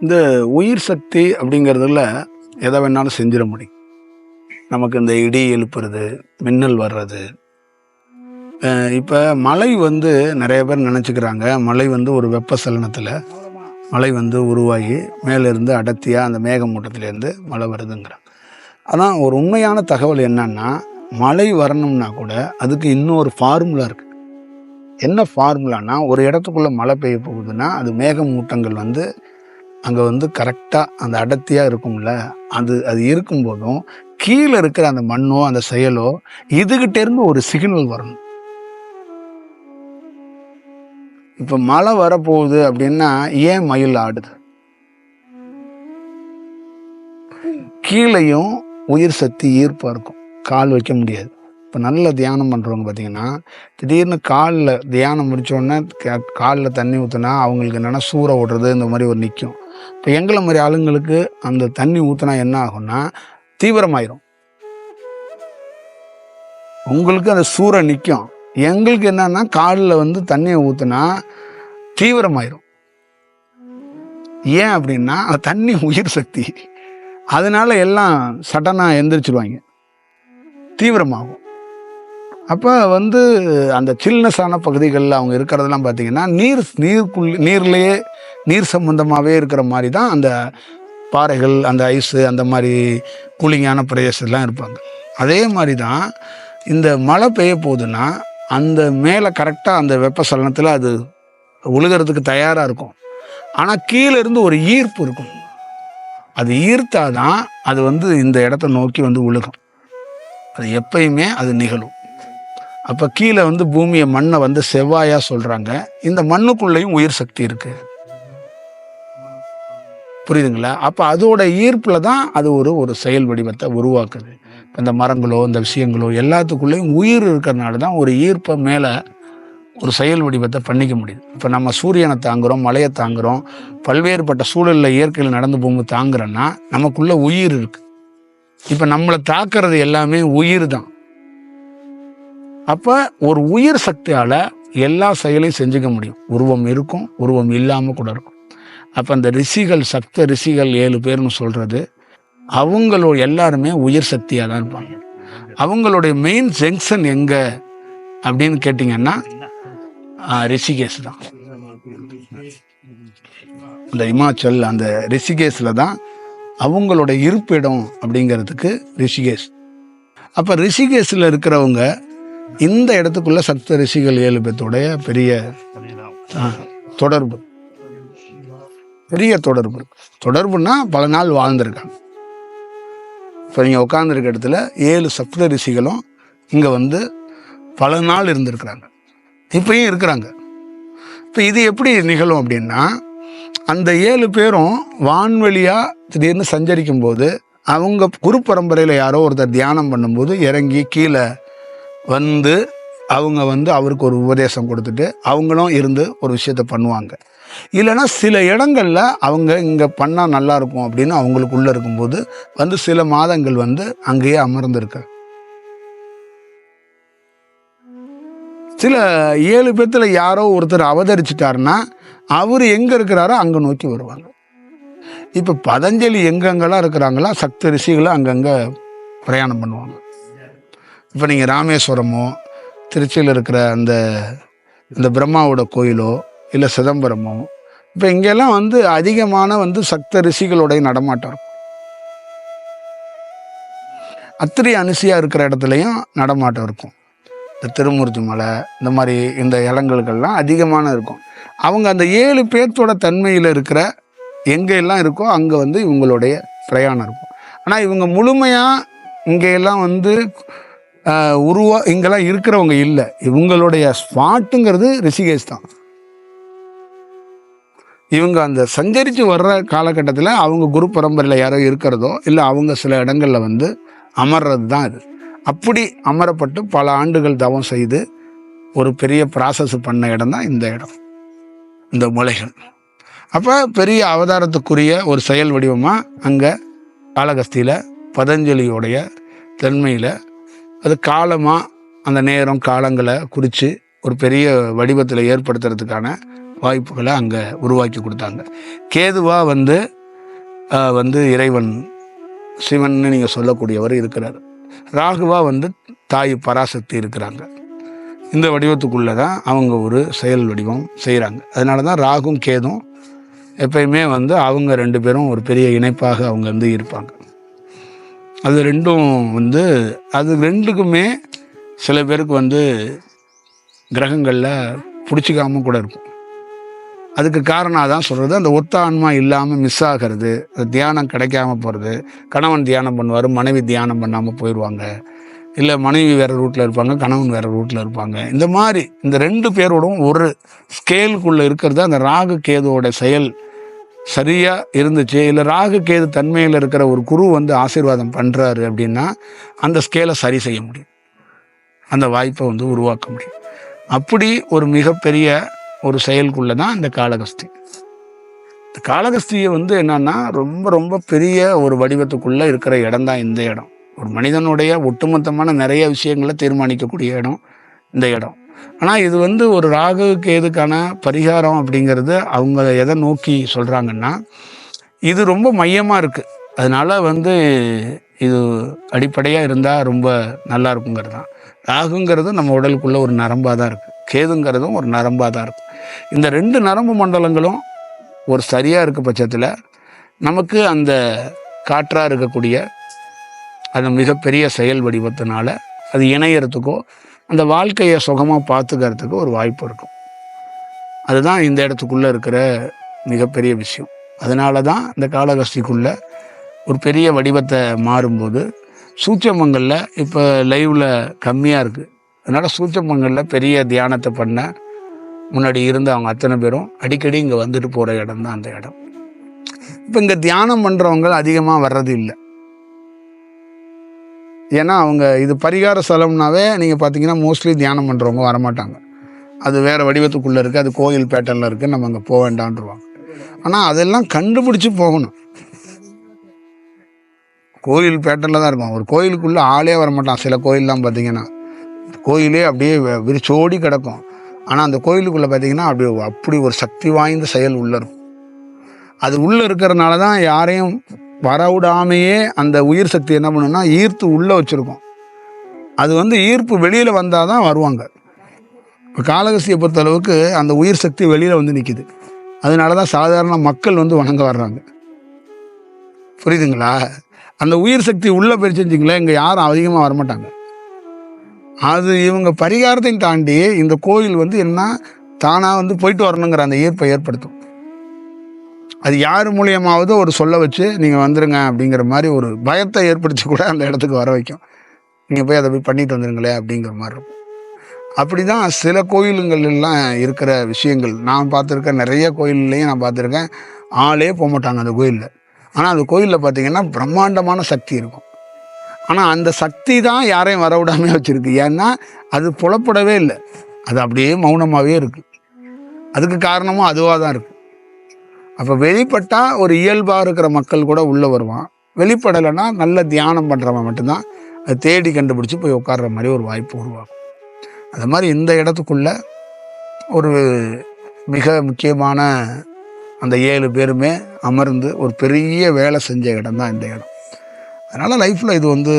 இந்த உயிர் சக்தி அப்படிங்கிறதுல எதை வேணாலும் செஞ்சிட முடியும். நமக்கு இந்த இடி எழுப்புறது, மின்னல் வர்றது. இப்போ மழை நிறைய பேர் நினச்சிக்கிறாங்க, மழை ஒரு வெப்பசலனத்தில் மழை உருவாகி மேலேருந்து அடர்த்தியாக அந்த மேகமூட்டத்திலேருந்து மழை வருதுங்கிறாங்க. ஆனால் ஒரு உண்மையான தகவல் என்னன்னா, மழை வரணும்னா கூட அதுக்கு இன்னொரு ஃபார்முலா இருக்குது. என்ன ஃபார்முலானா, ஒரு இடத்துக்குள்ளே மழை பெய்ய போகுதுன்னா அது மேகமூட்டங்கள் அங்கே கரெக்டாக அந்த அடர்த்தியாக இருக்கும்ல, அது இருக்கும்போதும் கீழே இருக்கிற அந்த மண்ணோ அந்த செயலோ இதுகிட்டேருந்து ஒரு சிக்னல் வரணும். இப்போ மழை வரப்போகுது அப்படின்னா ஏன் மயில் ஆடுது? கீழையும் உயிர் சக்தி ஈர்ப்பாக இருக்கும், கால் வைக்க முடியாது. இப்போ நல்ல தியானம் பண்ணுறவங்க பார்த்தீங்கன்னா, திடீர்னு காலில் தியானம் முடித்தோடனே காலில் தண்ணி ஊற்றினா அவங்களுக்கு என்னென்னா சூறை ஓடுறது இந்த மாதிரி ஒரு நிற்கும். இப்போ எங்களை மாதிரி ஆளுங்களுக்கு அந்த தண்ணி ஊற்றினா என்ன ஆகும்னா தீவிரமாயிரும். உங்களுக்கு அந்த சூறை நிற்கும், எங்களுக்கு என்னன்னா காலில் தண்ணியை ஊற்றினா தீவிரமாயிரும். ஏன் அப்படின்னா அந்த தண்ணி உயிர் சக்தி, அதனால எல்லாம் சடனாக எந்திரிச்சிருவாங்க, தீவிரமாகும். அப்போ அந்த சில்னஸான பகுதிகளில் அவங்க இருக்கிறதெல்லாம் பார்த்தீங்கன்னா நீர்லேயே நீர் சம்பந்தமாகவே இருக்கிற மாதிரி தான் அந்த பாறைகள், அந்த ஐஸு, அந்த மாதிரி கூலிங்கான பிரதேசம்லாம் இருப்பாங்க. அதே மாதிரி தான் இந்த மழை பெய்ய போகுதுன்னா அந்த மேலே கரெக்டாக அந்த வெப்பசலனத்தில் அது உழுகிறதுக்கு தயாராக இருக்கும். ஆனால் கீழே இருந்து ஒரு ஈர்ப்பு இருக்கும், அது ஈர்த்தாதான் அது இந்த இடத்த நோக்கி உழுகும். அது எப்பயுமே அது நிகழும். அப்போ கீழே பூமியை மண்ணை செவ்வாயாக சொல்கிறாங்க. இந்த மண்ணுக்குள்ளேயும் உயிர் சக்தி இருக்குது, புரியுதுங்களா? அப்போ அதோட ஈர்ப்பில் தான் அது ஒரு செயல் வடிவத்தை உருவாக்குது. இந்த மரங்களோ இந்த விஷயங்களோ எல்லாத்துக்குள்ளேயும் உயிர் இருக்கிறனால தான் ஒரு ஈர்ப்பை மேலே ஒரு செயல் வடிவத்தை பண்ணிக்க முடியுது. இப்போ நம்ம சூரியனை தாங்குகிறோம், மழையை தாங்குகிறோம், பல்வேறுபட்ட சூழலில் இயற்கையில் நடந்து போகும்போது தாங்குறோன்னா நமக்குள்ள உயிர் இருக்குது. இப்போ நம்மளை தாக்குறது எல்லாமே உயிர் தான். அப்போ ஒரு உயிர் சக்தியால் எல்லா செயலையும் செஞ்சுக்க முடியும். உருவம் இருக்கும், உருவம் இல்லாமல் கூட இருக்கும். அப்போ அந்த ரிஷிகள், சப்த ரிஷிகள் 7 பேர்னு சொல்கிறது, அவங்களோட எல்லாருமே உயிர் சக்தியாக தான் இருப்பாங்க. அவங்களுடைய மெயின் ஜங்ஷன் எங்கே அப்படின்னு கேட்டிங்கன்னா ரிஷிகேஷ் தான். இந்த இமாச்சல் அந்த ரிஷிகேஷில் தான் அவங்களோட இருப்பிடம் அப்படிங்கிறதுக்கு ரிஷிகேஷ். அப்போ ரிஷிகேஷில் இருக்கிறவங்க இந்த இடத்துக்குள்ள சப்த ரிஷிகள் 7 பேர்த்தோடைய பெரிய தொடர்பு, தொடர்புன்னா பல நாள் வாழ்ந்திருக்காங்க. இப்போ நீங்கள் உட்காந்துருக்க இடத்துல 7 சப்த ரிஷிகளும் இங்கே பல நாள் இருந்திருக்கிறாங்க, இப்பயும் இருக்கிறாங்க. இப்போ இது எப்படி நிகழும் அப்படின்னா, அந்த 7 பேரும் வான்வெளியாக திடீர்னு சஞ்சரிக்கும் போது அவங்க குரு பரம்பரையில் யாரோ ஒருத்தர் தியானம் பண்ணும்போது இறங்கி கீழே அவங்க அவருக்கு ஒரு உபதேசம் கொடுத்துட்டு அவங்களும் இருந்து ஒரு விஷயத்த பண்ணுவாங்க. இல்லைன்னா சில இடங்களில் அவங்க இங்கே பண்ணால் நல்லா இருக்கும் அப்படின்னு அவங்களுக்குள்ளே இருக்கும்போது சில மாதங்கள் அங்கேயே அமர்ந்திருக்க. சில 7 பேர்த்துல யாரோ ஒருத்தர் அவதரிச்சிட்டாருன்னா அவர் எங்கே இருக்கிறாரோ அங்கே நோக்கி வருவாங்க. இப்போ பதஞ்சலி எங்கெங்கெல்லாம் இருக்கிறாங்களோ சக்த ரிஷிகளும் அங்கங்கே பிரயாணம் பண்ணுவாங்க. இப்போ நீங்கள் ராமேஸ்வரமோ திருச்சியில் இருக்கிற இந்த பிரம்மாவோட கோயிலோ இல்லை சிதம்பரமோ, இப்போ இங்கெல்லாம் அதிகமான சக்த ரிஷிகளுடைய நடமாட்டம் இருக்கும். அத்திரி அனுசியாக இருக்கிற இடத்துலையும் நடமாட்டம் இருக்கும். இந்த திருமூர்த்தி மலை இந்த மாதிரி இந்த இடங்களுக்கெல்லாம் அதிகமான இருக்கும். அவங்க அந்த 7 பேர்த்தோட தன்மையில் இருக்கிற எங்கெல்லாம் இருக்கோ அங்கே இவங்களுடைய பிரயாணம் இருக்கும். ஆனால் இவங்க முழுமையாக இங்கெல்லாம் இங்கெல்லாம் இருக்கிறவங்க இல்லை. இவங்களுடைய ஸ்பாட்டுங்கிறது ரிஷிகேஷ் தான். இவங்க அந்த சஞ்சரித்து வர்ற காலகட்டத்தில் அவங்க குரு பரம்பரையில் யாரோ இருக்கிறதோ இல்லை அவங்க சில இடங்களில் அமர்றது தான் இது. அப்படி அமரப்பட்டு பல ஆண்டுகள் தவம் செய்து ஒரு பெரிய ப்ராசஸ் பண்ண இடம் தான் இந்த இடம், இந்த மலைகள். அப்போ பெரிய அவதாரத்துக்குரிய ஒரு செயல் வடிவமாக அங்கே காளகஸ்தியில் பதஞ்சலியோடைய தன்மையில் அது காலமாக அந்த நேரம் காலங்களை குறித்து ஒரு பெரிய வடிவத்தில் ஏற்படுத்துறதுக்கான வாய்ப்புகளை அங்கே உருவாக்கி கொடுத்தாங்க. கேதுவா வந்து இறைவன் சிவன்னு நீங்கள் சொல்லக்கூடியவர் இருக்கிறார். ராகுவா வந்து தாய் பராசக்தி இருக்கிறாங்க. இந்த வடிவத்துக்குள்ளே தான் அவங்க ஒரு செயல் வடிவம் செய்கிறாங்க. அதனால தான் ராகும் கேதும் எப்பயுமே வந்து அவங்க 2 பேரும் ஒரு பெரிய இணைப்பாக அவங்க வந்து இருப்பாங்க. அது ரெண்டும் வந்து அது ரெண்டுக்குமே சில பேருக்கு வந்து கிரகங்களில் பிடிச்சிக்காமல் கூட இருக்கும். அதுக்கு காரணம் அதான் சொல்கிறது, அந்த ஒத்த ஆன்மா இல்லாமல் மிஸ் ஆகிறது, தியானம் கிடைக்காம போகிறது. கணவன் தியானம் பண்ணுவார், மனைவி தியானம் பண்ணாமல் போயிடுவாங்க. இல்லை மனைவி வேறு ரூட்டில் இருப்பாங்க, கணவன் வேறு ரூட்டில் இருப்பாங்க. இந்த மாதிரி இந்த 2 பேரோடும் ஒரு ஸ்கேலுக்குள்ளே இருக்கிறது அந்த ராகு கேதுவோட செயல் சரியாக இருந்துச்சு. இல்லை ராகு கேது தன்மையில் இருக்கிற ஒரு குரு வந்து ஆசீர்வாதம் பண்ணுறாரு அப்படின்னா அந்த ஸ்கேலை சரி செய்ய முடியும், அந்த வாய்ப்பை வந்து உருவாக்க முடியும். அப்படி ஒரு மிகப்பெரிய ஒரு செயலுக்குள்ளே தான் இந்த காளகஸ்தி. இந்த காளகஸ்தியை வந்து என்னன்னா ரொம்ப ரொம்ப பெரிய ஒரு வடிவத்துக்குள்ளே இருக்கிற இடம் தான் இந்த இடம். ஒரு மனிதனுடைய ஒட்டுமொத்தமான நிறைய விஷயங்களை தீர்மானிக்கக்கூடிய இடம் இந்த இடம். ஆனால் இது வந்து ஒரு ராகு கேதுக்கான பரிகாரம் அப்படிங்கிறது அவங்க எதை நோக்கி சொல்கிறாங்கன்னா, இது ரொம்ப மையமாக இருக்குது, அதனால வந்து இது அடிப்படையாக இருந்தால் ரொம்ப நல்லா இருக்குங்கிறது தான். ராகுங்கிறது நம்ம உடலுக்குள்ளே ஒரு நரம்பாக தான் இருக்குது, கேதுங்கிறதும் ஒரு நரம்பாக தான் இருக்குது. இந்த 2 நரம்பு மண்டலங்களும் ஒரு சரியாக இருக்க பட்சத்தில் நமக்கு அந்த காற்றாக இருக்கக்கூடிய அந்த மிகப்பெரிய செயல் வடிவத்தினால அது இணையறதுக்கோ அந்த வாழ்க்கையை சுகமாக பார்த்துக்கிறதுக்கு ஒரு வாய்ப்பு இருக்கும். அதுதான் இந்த இடத்துக்குள்ளே இருக்கிற மிகப்பெரிய விஷயம். அதனால தான் இந்த காளகஸ்திக்குள்ளே ஒரு பெரிய வடிவத்தை மாறும்போது சூட்சமங்களில் இப்போ லைவில் கம்மியாக இருக்குது. அதனால் சூட்சமங்களில் பெரிய தியானத்தை பண்ண முன்னாடி இருந்து அவங்க அத்தனை பேரும் அடிக்கடி இங்கே வந்துட்டு போகிற இடம் தான் அந்த இடம். இப்போ இங்கே தியானம் பண்ணுறவங்க அதிகமாக வர்றது இல்லை. ஏன்னா அவங்க இது பரிகார ஸ்தலம்னாவே நீங்கள் பார்த்தீங்கன்னா மோஸ்ட்லி தியானம் பண்ணுறவங்க வரமாட்டாங்க. அது வேறு வடிவத்துக்குள்ளே இருக்குது, அது கோயில் பேட்டர்னில் இருக்குது, நம்ம அங்கே போக வேண்டான்ருவாங்க. ஆனால் அதெல்லாம் கண்டுபிடிச்சி போகணும். கோயில் பேட்டர்னில் தான் இருக்கும். ஒரு கோயிலுக்குள்ளே ஆளே வரமாட்டான். சில கோயிலெலாம் பார்த்தீங்கன்னா கோயிலே அப்படியே விரிச்சோடி கிடக்கும். ஆனால் அந்த கோயிலுக்குள்ளே பார்த்தீங்கன்னா அப்படி ஒரு சக்தி வாய்ந்த செயல் உள்ளே இருக்கும். அது உள்ளே இருக்கிறதுனால தான் யாரையும் வரவிடாமையே அந்த உயிர் சக்தி என்ன பண்ணுன்னா ஈர்த்து உள்ளே வச்சுருக்கோம். அது வந்து ஈர்ப்பு வெளியில் வந்தால் தான் வருவாங்க. இப்போ காளகஸ்தியை பொறுத்தளவுக்கு அந்த உயிர் சக்தி வெளியில் வந்து நிற்கிது. அதனால தான் சாதாரண மக்கள் வந்து வணங்க வர்றாங்க. புரியுதுங்களா? அந்த உயிர் சக்தி உள்ளே போயிடுச்சுங்களேன், இங்கே யாரும் அதிகமாக வரமாட்டாங்க. அது இவங்க பரிகாரத்தையும் தாண்டி இந்த கோயில் வந்து என்ன தானாக வந்து போயிட்டு வரணுங்கிற அந்த ஈர்ப்பை ஏற்படுத்தும். அது யார் மூலியமாவது ஒரு சொல்ல வச்சு நீங்கள் வந்துடுங்க அப்படிங்கிற மாதிரி ஒரு பயத்தை ஏற்படுத்தி கூட அந்த இடத்துக்கு வர வைக்கும். நீங்கள் போய் அதை போய் பண்ணிட்டு வந்துடுங்களே அப்படிங்கிற மாதிரி இருக்கும். அப்படி தான் சில கோயிலுங்கள்லாம் இருக்கிற விஷயங்கள் நான் பார்த்துருக்கேன். நிறைய கோயில்லையும் நான் பார்த்துருக்கேன், ஆளே போக மாட்டாங்க அந்த கோயிலில். ஆனால் அந்த கோயிலில் பார்த்தீங்கன்னா பிரம்மாண்டமான சக்தி இருக்கும். ஆனால் அந்த சக்தி தான் யாரையும் வரவிடாமே வச்சுருக்கு. ஏன்னா அது புலப்படவே இல்லை, அது அப்படியே மௌனமாகவே இருக்குது. அதுக்கு காரணமும் அதுவாக தான் இருக்குது. அப்போ வெளிப்பட்டால் ஒரு இயல்பாக இருக்கிற மக்கள் கூட உள்ளே வருவான். வெளிப்படலைன்னா நல்ல தியானம் பண்ணுறவன் மட்டும்தான் அதை தேடி கண்டுபிடிச்சி போய் உட்கார்ற மாதிரி ஒரு வாய்ப்பு உருவாகும். அது மாதிரி இந்த இடத்துக்குள்ள ஒரு மிக முக்கியமான அந்த 7 பேருமே அமர்ந்து ஒரு பெரிய வேலை செஞ்ச இடம் தான் இந்த இடம். அதனால் லைஃப்பில் இது வந்து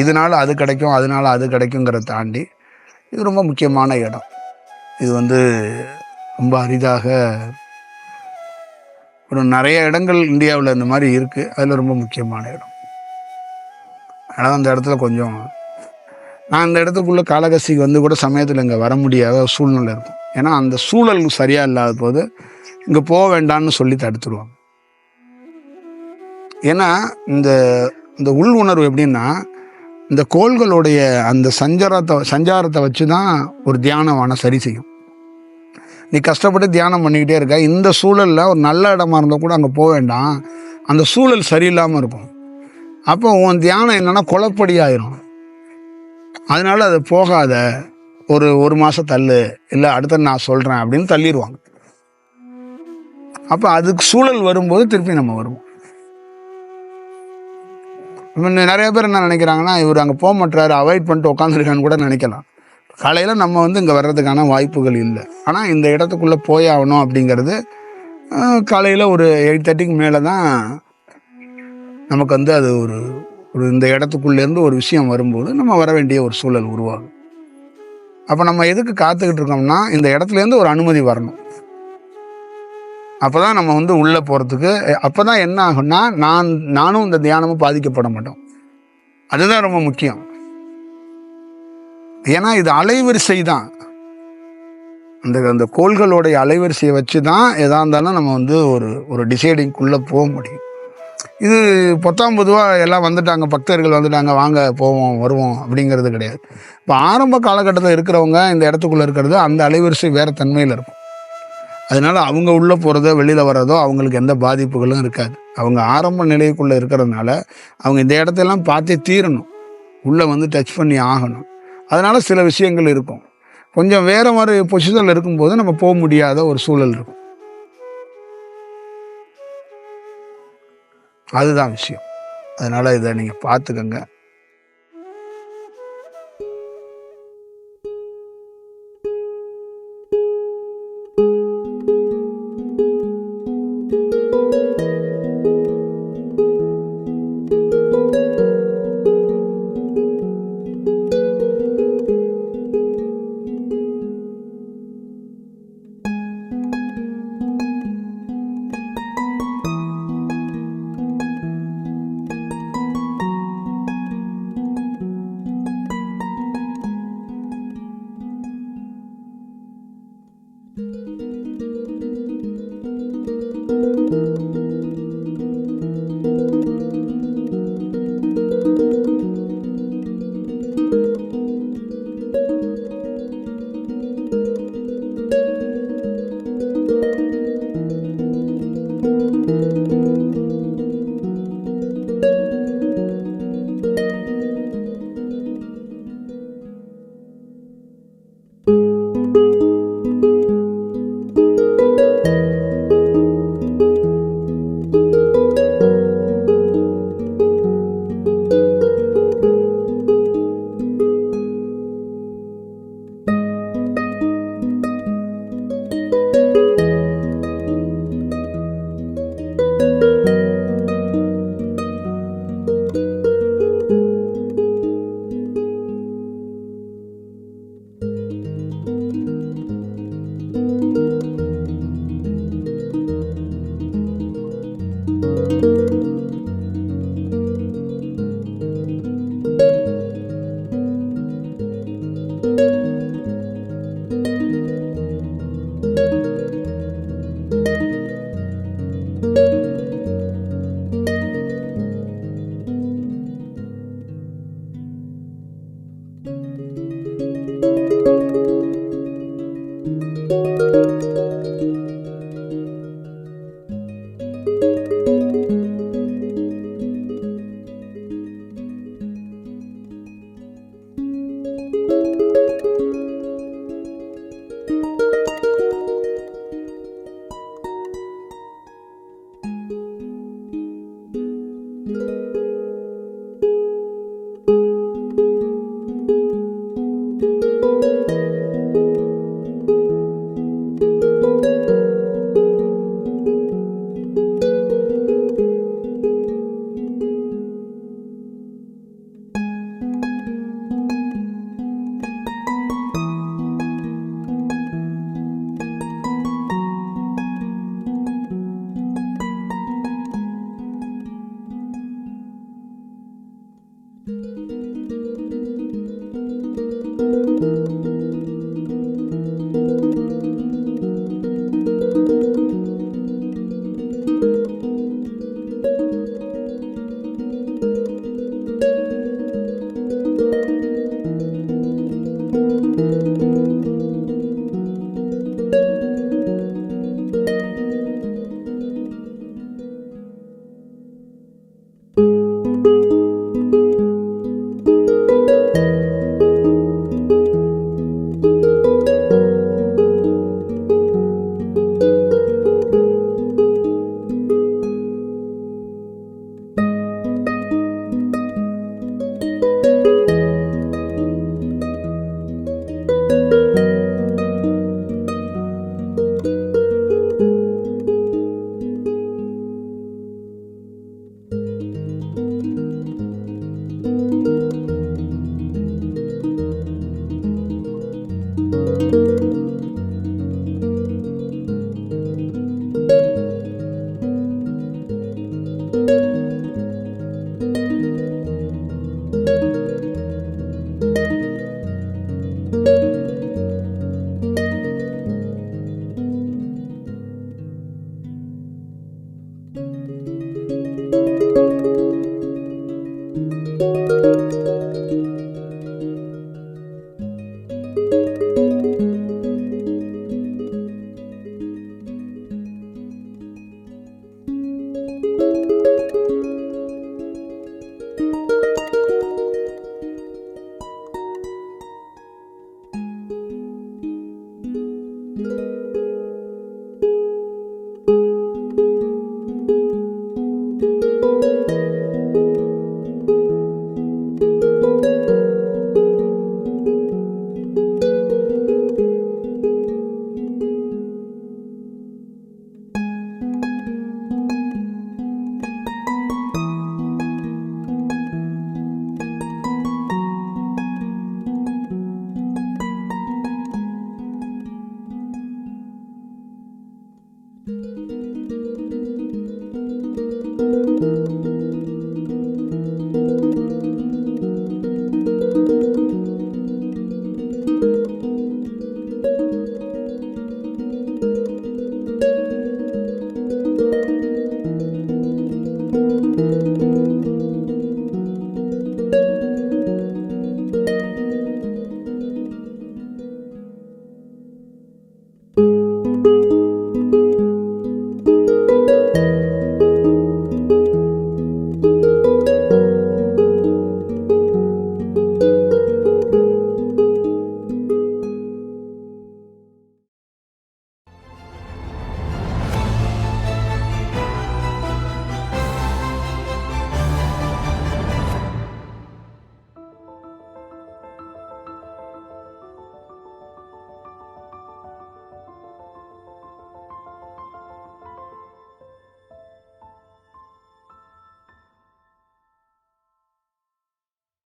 இதனால் அது கிடைக்கும், அதனால் அது கிடைக்குங்கிறத தாண்டி இது ரொம்ப முக்கியமான இடம். இது வந்து ரொம்ப அரிதாக ஒரு நிறைய இடங்கள் இந்தியாவில் இந்த மாதிரி இருக்குது. அதில் ரொம்ப முக்கியமான இடம். அதனால் அந்த இடத்துல கொஞ்சம் நான் இந்த இடத்துக்குள்ளே காளகஸ்திக்கு வந்து கூட சமயத்தில் இங்கே வர முடியாத சூழ்நிலை இருக்கும். ஏன்னா அந்த சூழல் சரியாக இல்லாத போது இங்கே போக வேண்டாம்னு சொல்லி தடுத்துடுவாங்க. ஏன்னா இந்த உள் உணர்வு எப்படின்னா, இந்த கோள்களுடைய அந்த சஞ்சாரத்தை வச்சு தான் ஒரு தியானமான சரி செய்யும். நீ கஷ்டப்பட்டு தியானம் பண்ணிக்கிட்டே இருக்க, இந்த சூழலில் ஒரு நல்ல இடமா இருந்தால் கூட அங்கே போக வேண்டாம், அந்த சூழல் சரியில்லாமல் இருக்கும். அப்போ உன் தியானம் என்னென்னா குழப்படியாயிரும். அதனால அது போகாத, ஒரு மாதம் தள்ளு, இல்லை அடுத்த நான் சொல்கிறேன் அப்படின்னு தள்ளிடுவாங்க. அப்போ அதுக்கு சூழல் வரும்போது திருப்பி நம்ம வருவோம். நிறைய பேர் என்ன நினைக்கிறாங்கன்னா, இவர் அங்கே போக மாட்டாரு, அவாய்ட் பண்ணிட்டு உட்காந்துருக்கான்னு கூட நினைக்கலாம். காலையில் நம்ம வந்து இங்கே வர்றதுக்கான வாய்ப்புகள் இல்லை. ஆனால் இந்த இடத்துக்குள்ளே போயாகணும் அப்படிங்கிறது காலையில் ஒரு 8:30க்கு மேலே தான் நமக்கு வந்து அது ஒரு ஒரு இந்த இடத்துக்குள்ளேருந்து ஒரு விஷயம் வரும்போது நம்ம வர வேண்டிய ஒரு சூழல் உருவாகும். அப்போ நம்ம எதுக்கு காத்துக்கிட்டு இருக்கோம்னா, இந்த இடத்துலேருந்து ஒரு அனுமதி வரணும். அப்போ தான் நம்ம வந்து உள்ளே போகிறதுக்கு அப்போ தான் என்ன ஆகும்னா, நானும் இந்த தியானமும் பாதிக்கப்பட மாட்டோம். அதுதான் ரொம்ப முக்கியம். ஏன்னா இது அலைவரிசை தான். அந்த அந்த கோள்களுடைய அலைவரிசையை வச்சு தான் எதா இருந்தாலும் நம்ம வந்து ஒரு ஒரு டிசைடிங்குள்ளே போக முடியும். இது பொத்தாம் பொதுவாக எல்லாம் வந்துட்டாங்க, பக்தர்கள் வந்துட்டாங்க, வாங்க போவோம் வருவோம் அப்படிங்கிறது கிடையாது. இப்போ ஆரம்ப காலகட்டத்தில் இருக்கிறவங்க இந்த இடத்துக்குள்ளே இருக்கிறது அந்த அலைவரிசை வேறு தன்மையில் இருக்கும். அதனால் அவங்க உள்ளே போகிறதோ வெளியில் வர்றதோ அவங்களுக்கு எந்த பாதிப்புகளும் இருக்காது. அவங்க ஆரம்ப நிலைக்குள்ளே இருக்கிறதுனால அவங்க இந்த இடத்தையெல்லாம் பார்த்தே தீரணும், உள்ளே வந்து டச் பண்ணி ஆகணும். அதனால் சில விஷயங்கள் இருக்கும். கொஞ்சம் வேறு மாதிரி பொசிஷனில் இருக்கும்போது நம்ம போக முடியாத ஒரு சூழல் இருக்கும். அதுதான் விஷயம். அதனால் இதை நீங்கள் பார்த்துக்கங்க.